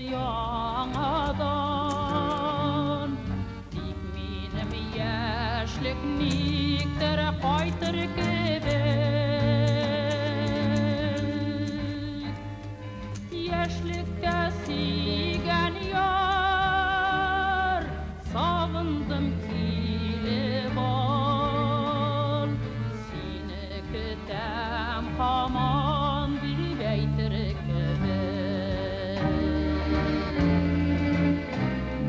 яңадан тик минем яшьлек никтер кайтыр кебек яшьлеккә сөйгән яр сагындым килеп ал сине көтәм һаман дип әйтер кебек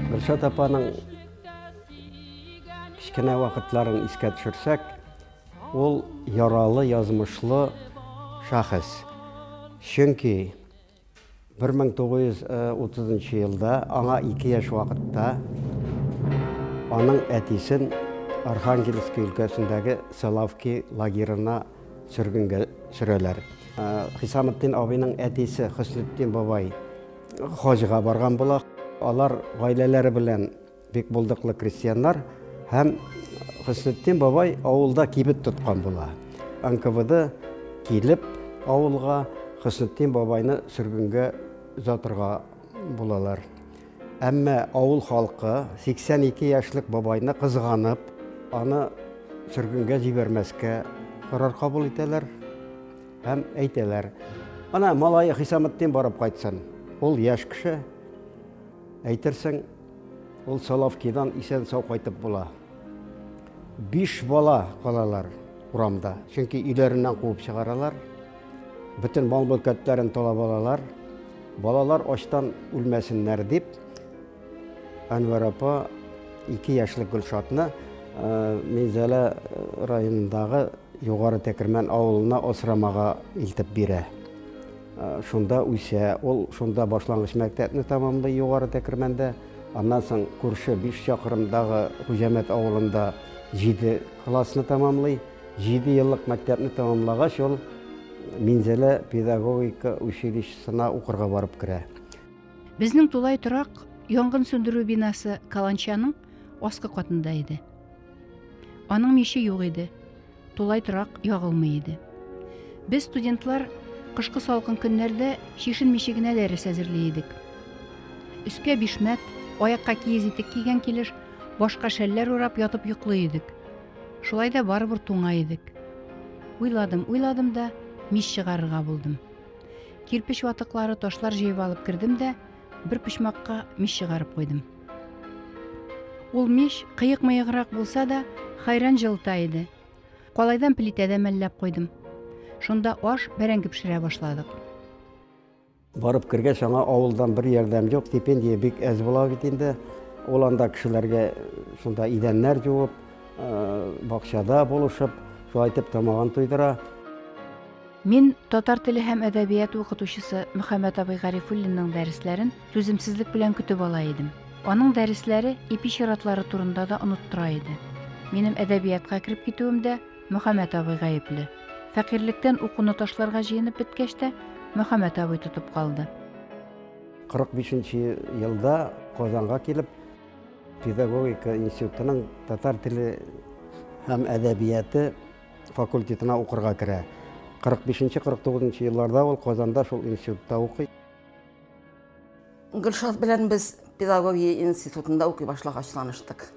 Гөлшат апаның кичкенә вакытларын искә төшерсәк, ул яралы, язмышлы шәхес. Чөнки 1930 елда, аңа 2 яшь вакытта, аның әтисен Архангельск өлкәсендәге Салавки лагерына сөргөнгә сөрәләр. Хисаметдин абыйның әтисе Хөснетдин бабай хаҗга барган була. Алар гаиләләре белән бик булдыклы крестьяннар һәм Хөснетдин бабай авылда кибет тоткан була. НКВД килеп авылга Хөснетдин бабайны сөргөнгә узатырга булалар. Әмма авыл халкы 82 яшьлек бабайны кызганып, аны сөргөнгә җибәрмәскә карар кабул итәләр һәм әйтәләр: "Ана малае Хисаметдин барып кайтсын. Ул яшь кеше. Әйтерсең, ул Салавкидан исән сау кайтып була." 5 бала калалар урамда. Чөнки өйләреннән куып чыгаралар. Бөтен мал-мөлкәтләрен талап алалар. Балалар ачтан үлмәсеннәр дип, Әнвәр апа 2 яшьлек Гөлшатны Мизәлә районындагы Югары Тәкермән авылына асрамага илтеп бирә. Шунда үсә, ул шунда башлангыч мәктәпне тәмамлый Югары Тәкермәндә. Аннан соң күрше 5 чакрымдагы Хуҗамәт авылында 7 классны тәмамлый. 7 еллык мәктәпне тәмамлагач, ул Минзәлә педагогика училищесына укырга барып керә. Безнең тулай торак янгын сөндерү бинасы Каланчаның аскы катында иде. Аның мише юк иде. Тулай торак ягылмый иде. Без студентлар кышкы салкын көннәрдә шишен мишегенә дәрес әзерли идек. Өскә бишмәт, аякка киез итек кигән килеш, башка шәлләр урап ятып йоклый идек. Шулай да барыбер туңа идек. Уйладым да миш чыгарырга булдым. Кирпич ватыклары, ташлар җыеп алып кирдем дә бер почмакка миш чыгарып куйдым. Ул миш кыек-мыеграк булса да хайран җылыта иде. Калайдан плитәдә мәлләп куйдым. Шунда аш бәрәңге пешерә башладык. Барып кергәч, аңа авылдан бер ярдәм юк, стипендия бик әз була бит инде. Ул анда кешеләргә шунда идәннәр җуып, бакчада булышып, шулай итеп тамагын туйдыра. Мин татар теле һәм әдәбият укытучысы Мөхәммәд абый Гарифуллинның дәресләрен түземсезлек белән көтеп ала идем. Аның дәресләре эпичератлары турында да оныттыра иде. Минем әдәбиятка кирип китүемдә Мөхәммәд абый гаепле. Фәкыйрьлектән укуны ташларга җыенып беткәч тә Мөхәммәд абый тотып калды. 45 елда Казанга килеп, педагогика институтының татар теле һәм әдәбияты факультетына укырга керә. 45-49 елларда ул Казанда шул институтта укый. Гөлшат белән без педагогия институтында укый башлагач таныштык.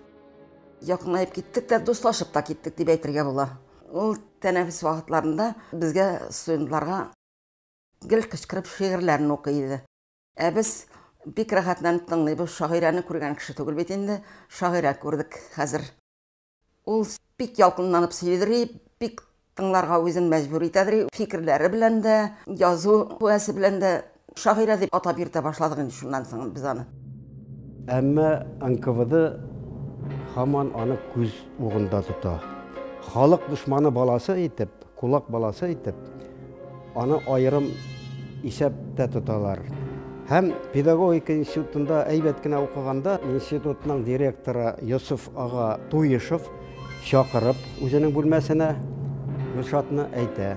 Якынайып киттек тә, дуслашып та киттек дип әйтергә була. Ул тәнәфес вакытларында безгә студентларга гел кычкырып шигырьләрен укый иде. Без бик рәхәтләнеп тыңлыйбыз, шагыйрәне күргән кеше түгел бит инде, шагыйрә күрдек хәзер. Ул бик ялкынланып сөйләдер, бик тыңларга үзен мәҗбүр итәдер, фикерләре белән дә, язу куәсе белән дә шагыйрә дип атап йөртә башладык инде шуннан соң без аны. Әмма НКВД һаман аны күз угында тота. Халык душманы баласы итеп, кулак баласы итеп, аны аерым исәптә тоталар. Һәм педагогика институтында әйбәт кенә укыганда, институтның директоры Йосиф ага Туешев чакырып үзенең бүлмәсенә Гөлшатны әйтә: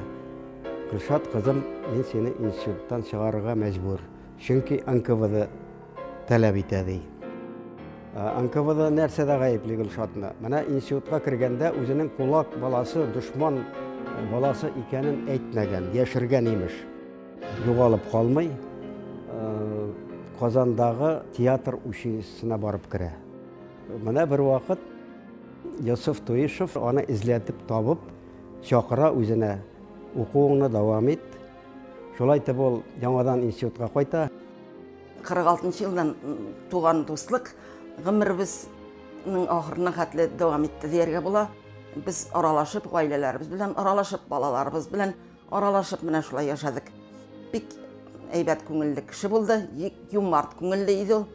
"Гөлшат кызым, мин сине институттан чыгарырга мәҗбүр, чөнки НКВД таләп итә" ди. НКВД нәрсәдә гаепле Гөлшатны? Менә институтка кергәндә үзенең кулак баласы, душман баласы икәнен әйтмәгән, яшергән имеш. Югалып калмый, Қазандағы театр училищесіне барып кірі. Менә бір вақыт Йосиф Туишев аны izletip табып, шақыра өзіне оқуыңны давам ет. Шолай итеп ол яңадан институтқа қайта. 46 жылдан туған достық ғұмырыбыздың ақырына хәтле давам етті дерге бола. Біз аралашып, ғаиләләребез белән аралашып, балаларыбыз белән аралашып менә шулай яшадык. Бик әйбәт күңелле кеше булды, юмарт күңелле иде ул.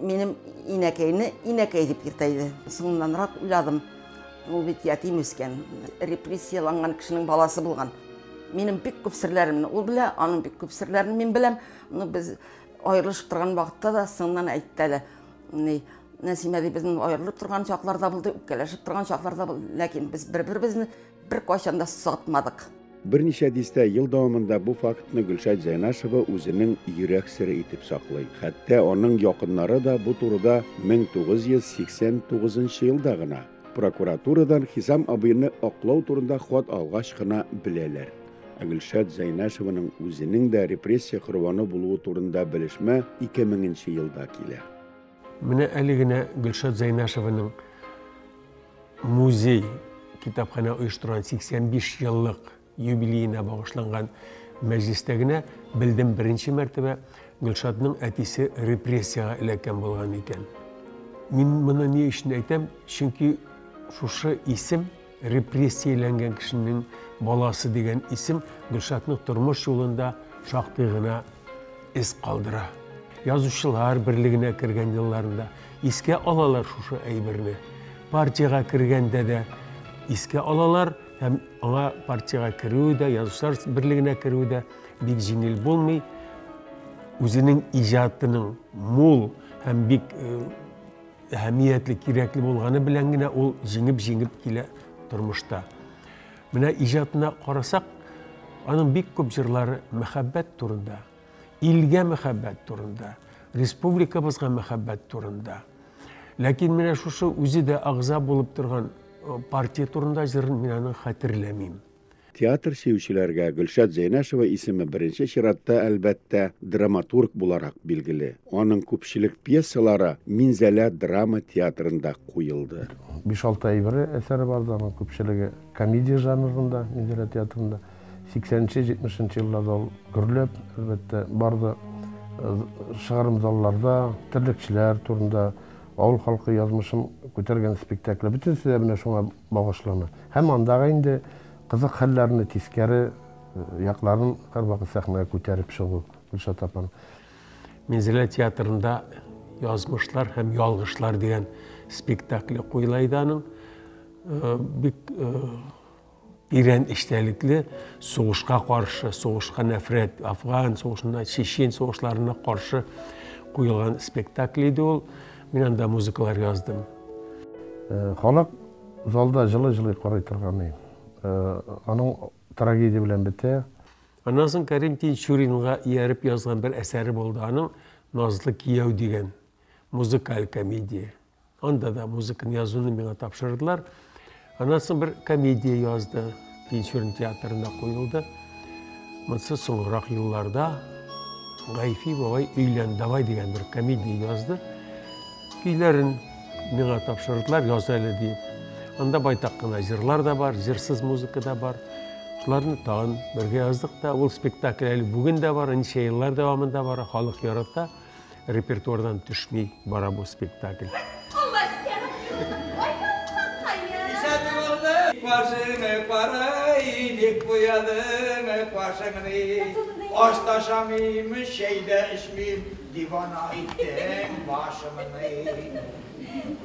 Минем инәкәйне инәкәй дип йөртәйде. Соңыннанрак уйладым. Ул бит ятим үскән, репрессияланган кешенең баласы булган. Минем бик күп серләремне ул белә, аның бик күп серләрен мин беләм. Без аерылышып торган вакытта да соңыннан әйтте әле. Нәсимә ди, безнең аерылып торган чакларда булды, үпкәләшеп торган чакларда булды, ләкин без бер-беребезне бер кайчан да сатмадык. Берничә дистә ел дәвамында бу фактны Гөлшат Зайнашева үзенең йөрәк сире итеп саклый. Хәтта аның якыннары да бу турыда 1989 елда гына прокуратурадан Хисам абыйны аклау турында хат алгач кына беләләр. Гөлшат Зайнашеваның үзенең дә репрессия корбаны булуы турында белешмә 2000 елда килә. Менә әле генә Гөлшат Зайнашеваның музей китапхана оештырган 85 еллык юбилейына багышланган мәҗлестә генә белдем беренче мәртәбә Гөлшатның әтисе репрессияга эләккән булган икән. Мин моны ни өчен әйтәм? Чөнки шушы исем репрессияләнгән кешенең баласы дигән исем Гөлшатның тормыш юлында шактый гына эз калдыра. Язучылар берлегенә кергән елларында искә алалар шушы әйберне. Партияга кергәндә дә искә алалар һәм аңа партияга керү дә, язучылар берлегенә керү дә бик җиңел булмый. Үзенең иҗатының мул һәм бик әһәмиятле, кирәкле булганы белән генә ул җиңеп килә тормышта. Менә иҗатына карасак, аның бик күп җырлары мәхәббәт турында, илгә мәхәббәт турында, республикабызга мәхәббәт турында. Ләкин менә шушы үзе дә агза булып торган партия турында җырын мин аны хәтерләмим. Театр сөючеләргә Гөлшат Зайнашева исеме беренче чиратта әлбәттә драматург буларак билгеле. Аның күпчелек пьесалары Минзәлә драма театрында куелды. 5-6 әйбәре әсәре бар, аның күпчелеге комедия жанрында, Минзәлә театрында. 80-70 елларда ул гөрләп, әлбәттә, барды шыгарым залларда, терлекчеләр турында, авыл халкы язмышын күтәргән спектакль. Бөтенсе дә менә шуңа багышлана. Һәм андагы инде кызык хәлләрне тискәре якларын һәрвакыт сәхнәгә күтәреп чыгу Гөлшат апаның. Минзәлә театрында язмышлар һәм ялгышлар дигән спектакль куела иде аның. Бик тирән эчтәлекле сугышка каршы, сугышка нәфрәт, Афган сугышына, Чечен сугышларына каршы куелган спектакль иде ул. Мин анда музыкалар яздым. Халык залда җылы-җылы карый торган. Аның трагедия белән бетә. Аннан соң Кәрим Тинчуринга ияреп язган бер әсәре булды. Аның Назлы кияү дигән музыкаль комедия. Анда да музыканы язуны миңа тапшырдылар. Аннан соң бер комедия язды. Тинчурин театрында куелды. Монсы соңрак елларда Гайфи бабай Өйлән давай дигән бер комедия язды. Көйләрен миңа тапшырдылар, яз әле дип. Анда байтак кына җырлар да бар, җырсыз музыка да бар. Шуларны тагын бергә яздык та, ул спектакль әле бүген дә бар, ничә еллар дәвамында бар, халык ярата, репертуардан төшми бара бу спектакль. Aştaşamıyım, şeyde içmeyim, divana ettim başımını.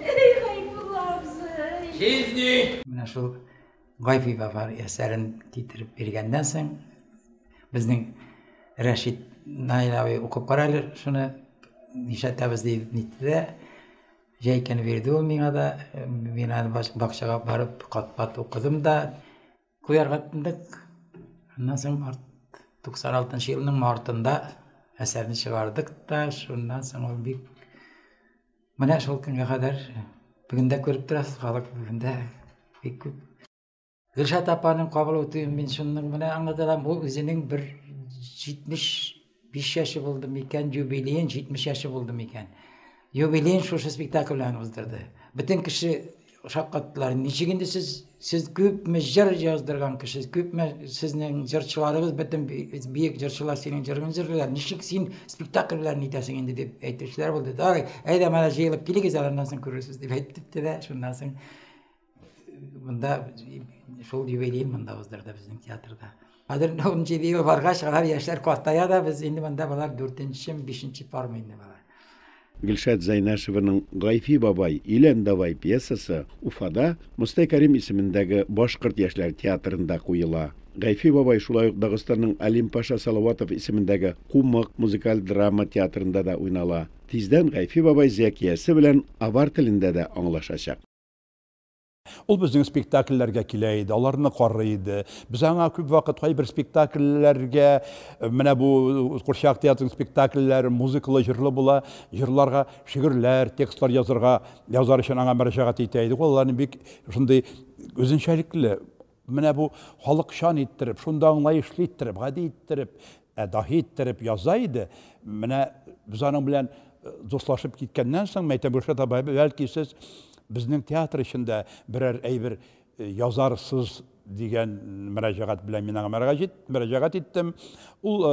Ey Gayfullah abzı. Sizdi. Менә шул Гайфи бабар әсәрен китереп биргәннән соң безнең Рәшит Наилави укып карады шуны нишәтәбез дип нитте. Җәйкән бирде ул миңа да, мин аны бакчага барып кат-кат укыдым да, куярга тындык. Аннан соң 96 елның мартында әсәрне чыгардык та, шуннан соң ул бик менә шул көнгә кадәр бүген дә күреп торасыз, халык бүген дә бик күп. Гөлшат апаның кабул итүен мин шуның менә аңлатам, ул үзенең бер 70 5 yaşı buldu miken, jubileyin 70 yaşı buldu miken. Jubileyin şuşu spektakllarını uzdurdu. Bütün kişi şapkattılar. Niçiginde siz köp mü jır yazdırgan kişi, köp mü sizin jırçılarınız, bütün büyük jırçılar senin jırçılar. Niçik sen spektakllarını itesin indi deyip eytirişler oldu. Doğru, eyde bana jayılıp gelik alandan sonra görürsünüz deyip eytipti de şundan sonra bunda şol jubileyin bunda uzdurdu bizim tiyatrda. Adır 10. yılı varga şalar yaşlar kohtaya da biz indi bunda balar 4. 5. parma indi balar. Gülşat Zaynaşevaның Gayfi Babay İlen Davay piyasası Ufada Mustay Karim ismindagi Boşkurt Yaşlar Teatrında qo'yila. Gayfi Babay şulay uq Dağıstanның Alim Paşa Salavatov ismindagi Qummiq muzikal drama teatrında da oynala. Tizden Gayfi Babay zekiyesi bilen avar tilinde de anlaşacak. Ул безнең спектакльләргә килә иде, аларны карый иде. Без аңа күп вакыт кайбер спектакльләргә, менә бу Курчак театрының спектакльләре музыкалы җырлы була, җырларга шигырьләр, текстлар язар өчен аңа мөрәҗәгать итә иде. Аларны бик шундый үзенчәлекле, менә бу халыкчан иттереп, шунда аңлаешлы иттереп, гади иттереп, даһи иттереп яза иде. Менә без аның белән дуслашып киткәннән соң мәйтәм Гөлшат абай, бәлки сез bizning teatr içinde birer әйбер yazarsız degan müracaat bilen men müracaat ettim. Ул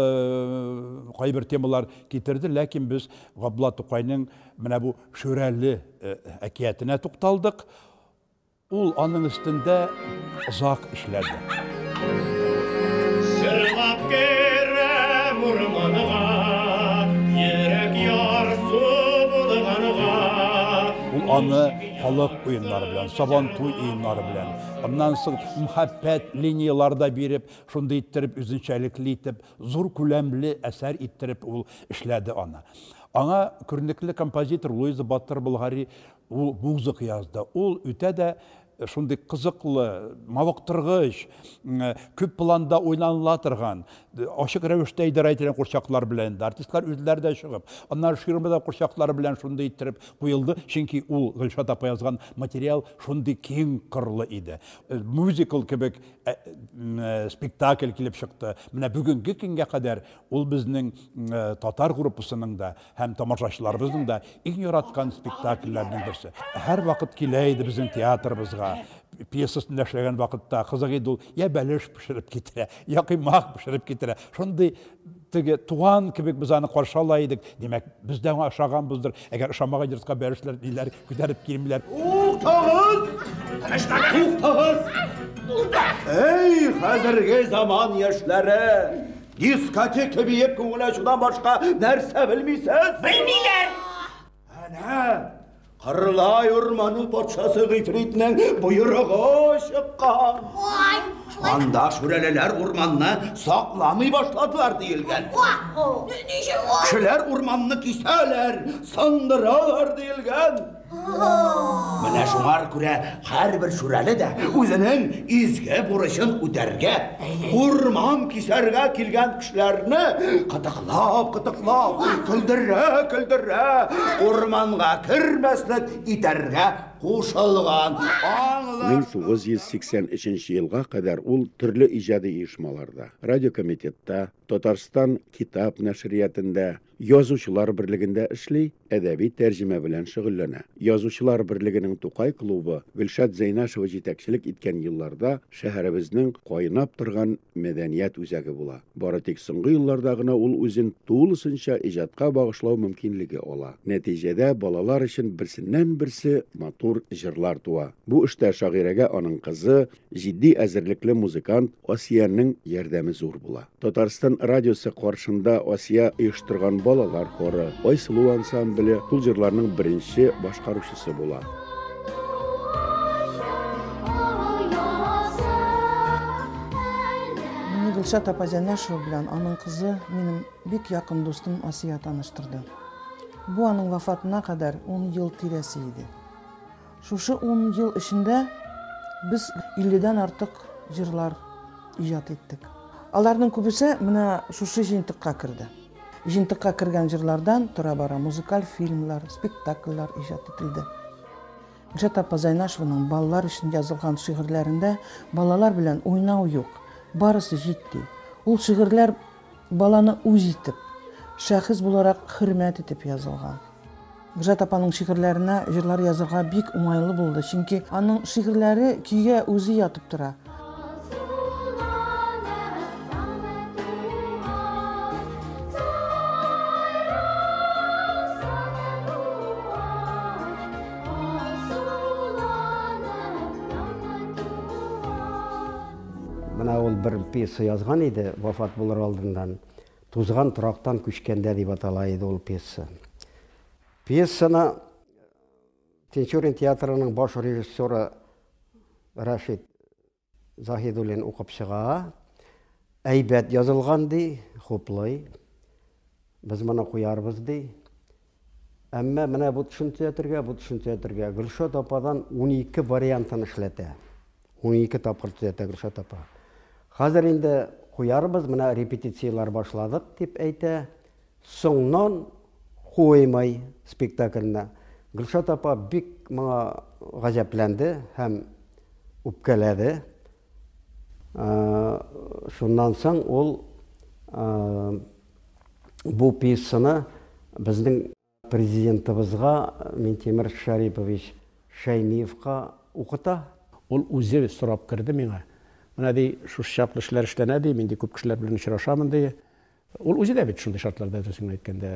кайбер темалар китерди, ләкин biz Габдулла Тукайның менә бу шүрәле әкиятенә тукталдык. Ул аның өстендә озак эшләде. Сырлап керәм урманга, йөрәк ярсу булганга. Ул аны халык уеннары белән, сабан туй уеннары белән, аннан соң мөхәббәт линияларда биреп, шундый иттереп үзенчәлекле итеп, зур күләмле әсәр иттереп ул эшләде аны. Аңа күренекле композитор Луиза Баттар Болгари ул музыка язды. Ул үтә дә шундый кызыклы, мавыктыргыч, күп планда уйнаныла торган, ачык рәвештә идара ителгән курчаклар белән, артистлар үзләре дә чыгып, аннан шигырьмәдә курчаклары белән шундый иттереп куелды, чөнки ул Гөлшат апа язган материал шундый киң кырлы иде. Мюзикл кебек спектакль килеп чыкты. Менә бүгенге көнгә кадәр ул безнең татар группасының да һәм тамашачыларыбызның да иң яраткан спектакльләрнең берсе. Һәр вакыт килә иде безнең театрыбызга. Пьесасын эшләгән вакытта кызык иде ул, я бәлеш пешереп китерә, я кыймак пешереп китерә. Шундый теге туган кебек без аны каршы ала идек. Демәк, без дә ашаганбыздыр. Әгәр ошамаган йортка бәрешләр диләр, күтәреп килмиләр. Уктагыз! Уктагыз! Эй, хәзерге заман яшьләре! Дискотека биеп күңеле шудан башка нәрсә белмисез? Белмиләр! Әнә Кырлай урманы патшасы Гыйфритнең буйрыгы чыккан. Анда шүрәлеләр урманны сакламый башладылар диелгән. Кешеләр урманны кисәләр, сындыралар диелгән. Менә шуңа күрә һәрбер шүрәле дә үзенең изге бурычын үтәргә, урман кисәргә килгән кешеләрне кытыклап, көлдерә, урманга кирмәслек итәргә кушылган. 1983 елга кадәр ул төрле иҗади оешмаларда, радиокомитетта, Татарстан китап нәшриятында, Язучылар берлегендә эшли, әдәби тәрҗемә белән шөгыльләнә. Язучылар берлегенең Тукай клубы Гөлшат Зайнашева җитәкчелек иткән елларда шәһәребезнең кайнап торган мәдәният үзәге була. Бары тик соңгы елларда гына ул үзен тулысынча иҗатка багышлау мөмкинлеге ала. Нәтиҗәдә балалар өчен берсеннән-берсе матур җырлар туа. Бу эштә шагыйрәгә аның кызы, җитди әзерлекле музыкант Асияның ярдәме зур була. Татарстан радиосы каршында Асия оештырган балалар хоры, Айсылу ансамбле бу җырларның беренче башкаручысы була. Мине Гөлшат апа Зәйнәшева белән аның кызы минем бик якын дустым Асия таныштырды. Бу аның вафатына кадәр 10 ел тирәсе иде. Шушы 10 ел эчендә без 50дән артык җырлар иҗат иттек. Аларның күбесе менә шушы җыентыкка керде. Җыентыкка кергән җырлардан тора бара музыкаль фильмлар, спектакльләр иҗат ителде. Гөлшат апа Зәйнәшеваның балалар өчен язылган шигырьләрендә балалар белән уйнау юк. Барысы җитди. Ул шигырьләр баланы үз итеп, шәхес буларак хөрмәт итеп язылган. Гөлшат апаның шигырьләренә җырлар язырга бик уңайлы булды, чөнки аның шигырьләре көйгә үзе ятып тора. Менә ул бер пьеса язган иде, вафат булыр алдыннан. Тузган торактан күчкәндә дип атала иде ул пьеса. Пьесаны Тинчурин театрының баш режиссеры Рашид Заһидуллин укып чыга. Әйбәт язылган ди, хуплый. Без моны куярбыз ди. Әмма менә бу төшен театрга Гөлшат ападан 12 вариантын эшләтә. 12 тапкыр төзәтә Гөлшат апа. Хәзер инде куярбыз, менә репетициялар башладык дип әйтә. Соңнан куймай спектакльне. Гөлшат апа бик моңа гаҗәпләнде һәм үпкәләде. Шуннан соң ул бу пьесаны безнең президентыбызга Минтимер Шарипович Шәймиевка укыта. Ул үзе сорап кирде миңа. Менә ди, шу чаклы эшләр эшләнә ди, мин ди күп кешеләр белән очрашамын ди. Ул үзе дә бит шундый шартларда төсен әйткәндә,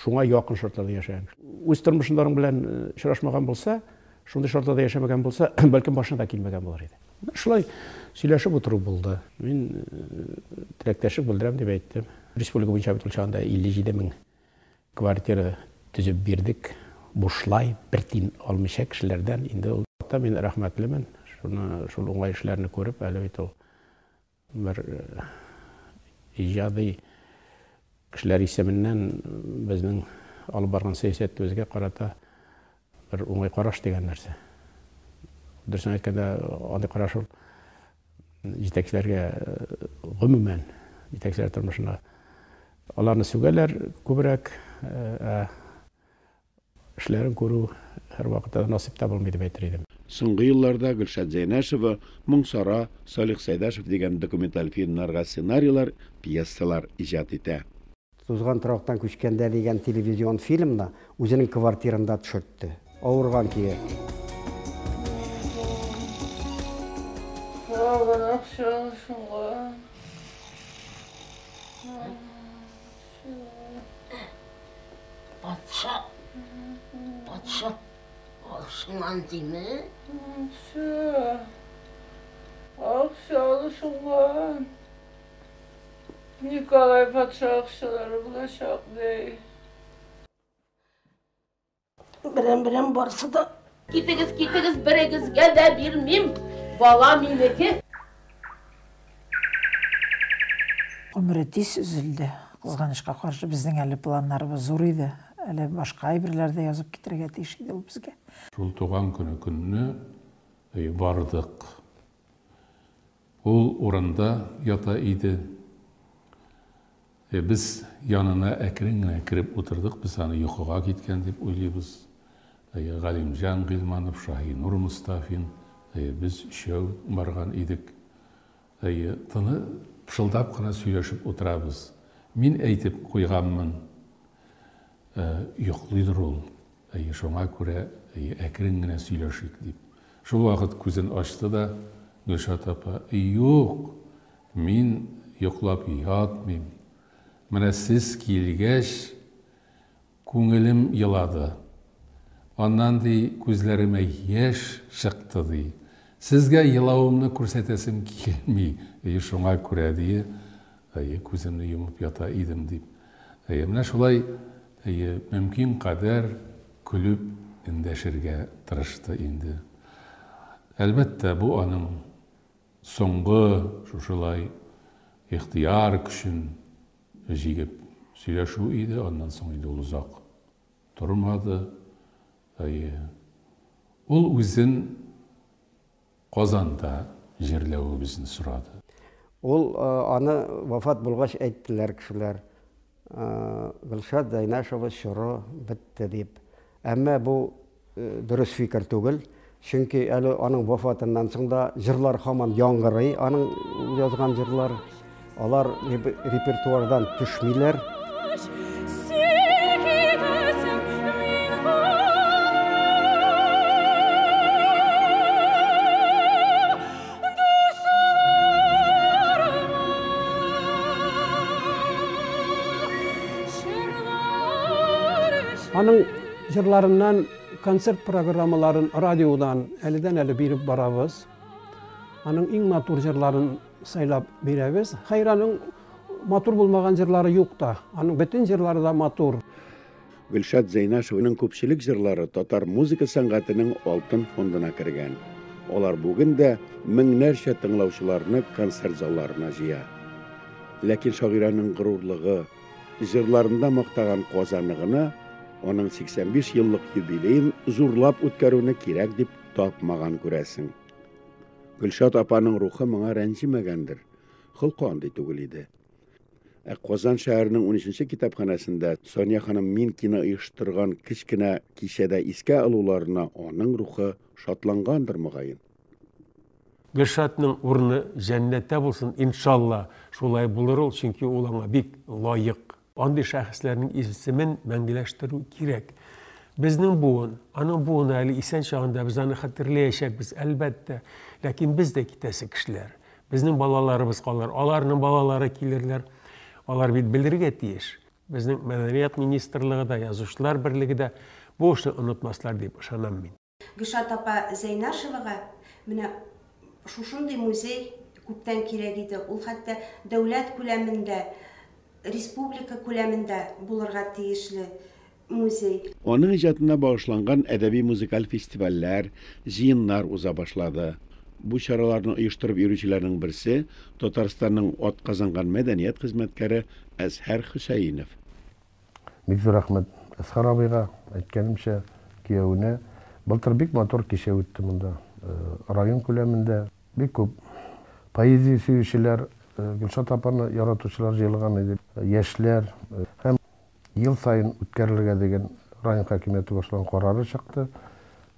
шуңа якын шартларда яшәгән. Үз тормышыннан белән очрашмаган булса, шундый шартларда яшәмәгән булса, бәлкем башына да килмәгән булыр иде. Шулай сөйләшеп утыру булды. Мин теләктәшлек белдерәм дип әйттем. Республика буенча бит ул чагында 57 000 квартира төзеп бирдек. Бушлай бер тин алмыйча кешеләрдән инде ул та мин рәхмәтлемен. Шул уңай эшләрне күреп, әле бит ул бер иҗади кешеләр исеменнән безнең алып барган сәясәтебезгә карата бер уңай караш дигән нәрсә. Дөресен әйткәндә, андый караш ул җитәкчеләргә гомумән, җитәкчеләр тормышына аларны сүгәләр күбрәк, эшләрен күрү һәр вакытта насыйп табылмый дип әйтер идем. Соңгы елларда Гөлшат Зәйнәшева Моңсара, Салих Сайдашев дигән документаль фильмнарга сценарийлар, пьесалар иҗат итә. Тузган торактан күчкәндә дигән телевизион фильмны үзенең квартирында төшертте. Авырган кие. Патша, шунан дейме? Акчалы шуңган. Николай патша акчалары булачак дей. Берәм барсы да. Китегіз, бірігізге дә бирмим. Бала минеке. Гомере тиз үзелде. Кызганычка каршы безнең әле планнарыбыз зур иде. Әле башка әйберләрдә язып китергә тиеш иде ул безгә. Шул туган көнне бардык. Ул урында ята иде. Без янына әкрен генә кирип утырдык. Без аны йокыга киткән дип уйлыйбыз. Галимҗан Гыйльманов, Шаһинур Мустафин, без өчәү барган идек. Тыны пышылдап кына сөйләшеп утырабыз. Мин әйтеп куйганмын. Йоклыйдыр ул. Шуңа күрә әкрен генә сөйләшик дип. Шул вакыт күзен ачты да Гөлшат апа: "Юк, мин йоклап ятмыйм. Менә сез килгәч, күңелем елады. Аннан ди күзләремә яшь чыкты ди. Сезгә елавымны күрсәтәсем килми. Шуңа күрә ди, күземне йомып ята идем дип. Менә шулай мөмкин кадәр күлүп эндәшергә тырышты инде. Әлбәттә, бу аның соңгы шушылай ихтияр көчен җигеп сөйләшү иде. Аннан соң инде ул узак тормады. Ул үзен Казанда җирләвебезне сорады. Ул аны вафат булгач әйттеләр кешеләр. Гөлшат Зәйнәшева чоры бетте дип. Әмма бу дөрес фикер түгел. Чөнки әле аның вафатыннан соң да җырлар һаман яңгырый. Аның язган җырлар алар репертуардан төшмиләр. Аның жырларынан концерт программаларын радиодан әледен-әлі беріп барабыз. Аның иң матур жырларын сайлап беребез. Хайраның матур булмаган жырлары юк та. Аның бөтен жырлары да матур. Гөлшат Зайнашеваның күпчелек жырлары татар музыка сәнгатының алтын фондына кергән. Олар бүген дә меңнәрчә тыңлаучыларны концерт залларына җыя. Ләкин шагыйрәнең горурлыгы, жырларында мактаган казанлыгына оның 85 еллык юбилейын зурлап үткәрүне кирәк дип тапмаган күрәсең. Гөлшат апаның рухы моңа рәнҗимәгәндер. Хылкы андый түгел иде. Казан шәһәренең 13-нче китапханәсендә Соня ханым Минкина оештырган кечкенә кичәдә искә алуларына аның рухы шатлангандыр мөгаен. Гөлшатның урыны җәннәттә булсын, иншалла. Шулай булыр ул, чөнки ул аңа бик лаек. Андый шәхесләрнең исемен мәңгеләштерү кирәк. Безнең буын, аның буыны әле исән чагында без аны хәтерләячәкбез, әлбәттә. Ләкин без дә китәсе кешеләр. Безнең балаларыбыз калыр, аларның балалары килерләр. Алар бит белергә тиеш. Безнең мәдәният министрлыгы да, язучылар берлеге дә бу эшне онытмаслар дип ышанам мин. Гөлшат апа Зайнашевага менә шушындый музей күптән кирәк иде. Ул хәтта дәүләт күләмендә, республика күләмендә булырга тиешле музей. Аның иҗатына багышланган әдәби-музыкаль фестивальләр, җыеннар уза башлады. Бу чараларны оештырып йөрүчеләрнең берсе Татарстанның атказанган мәдәният хезмәткәре Әсхәр Хөсәенов. Бик зур рәхмәт Әсхәр абыйга, әйткәнемчә, кияүне былтыр бик матур кичә үтте монда. Район күләмендә бик күп поэзия сөючеләр, Гөлшат апаны яратучылар җыелган иде. Яшьләр һәм ел сайын үткәрелергә дигән район хакимияте башланган карары чыкты.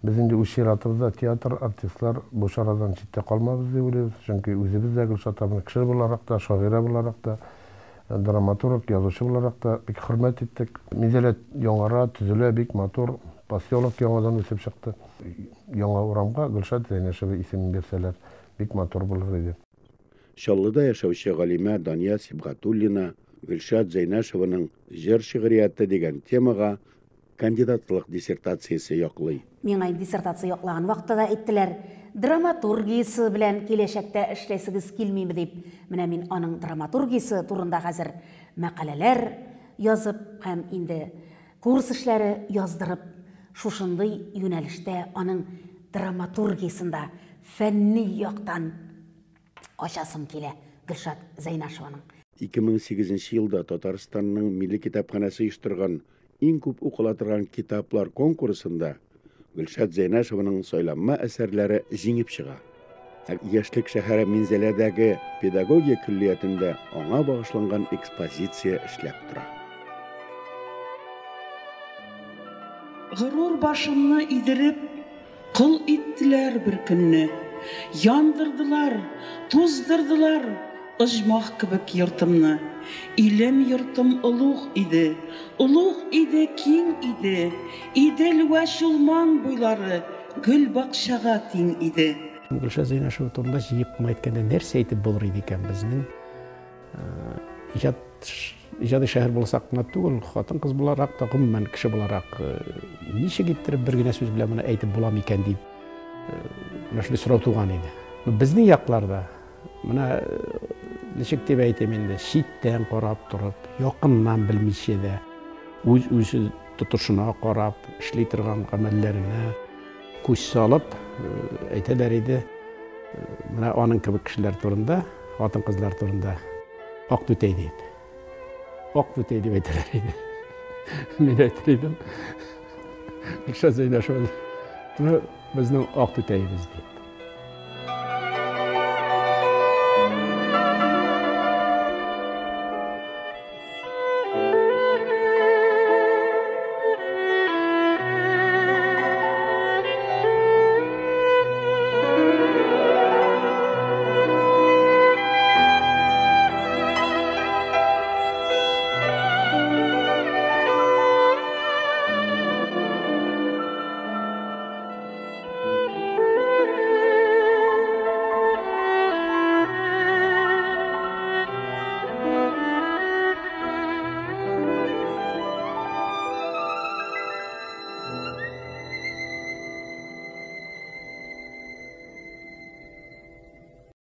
Biz indi үз чиратыбызда театр артистлар бу чарадан читтә калмабыз дип уйлыйбыз. Чөнки үзебез дә Гөлшат апаны кеше буларак та, шагыйрә буларак та, драматург, язучы буларак та бик хөрмәт иттек. Мизелет яңара, төзелә, бик матур поселок яңадан үсеп чыкты. Яңа урамга Гөлшат Зәйнәшева исемен бирсәләр, бик матур булыр иде. Чаллыда яшәүче галимә Дания Сибгатуллина Гөлшат Зәйнәшеваның җыр шигърияте дигән темага кандидатлык диссертациясе яклый. Миңа диссертация яклаган вакытта да әйттеләр, драматургиясе белән киләчәктә эшләсегез килмиме дип. Менә мин аның драматургиясе турында хәзер мәкаләләр язып һәм инде курс эшләре яздырып, шушындый юнәлештә аның драматургиясында фәнни яктан ачасым килә Гөлшат Зәйнәшеваның. 2008 елда Татарстанның Милли китапханәсе оештырган иң күп укыла торган китаплар конкурсында Гөлшат Зәйнәшеваның сайланма әсәрләре җиңеп чыга. Яшьлек шәһәре Минзәләдәге педагогия көллиятендә аңа багышланган экспозиция эшләп тора. Горур башымны идереп, кыл иттеләр бер көнне. Яндырдылар, туздырдылар, ыжмах кебек йортымны. Илем йортым улуг иде, киң иде. Идел вә шулман буйлары гөл бакчага тиң иде. Гөлшат Зәйнәшева турында җыеп әйткәндә нәрсә әйтеп булыр иде икән безнең иҗади шәһәр булсак кына түгел, хатын-кыз буларак та, гомумән кеше буларак ничек иттереп бер генә сүз белән моны әйтеп була микән дип шундый сорау туган иде. Безнең якларда менә ничек дип әйтәм инде, читтән карап торып, якыннан белмичә дә, үз тотышына карап, эшли торган гамәлләренә күз салып әйтәләр иде. Менә аның кебек кешеләр турында, хатын-кызлар турында ак түтәй дип. Ак түтәй дип әйтәләр иде. Мин әйтер идем. Гөлшат Зәйнәшева безнең ак түтәйбез дип.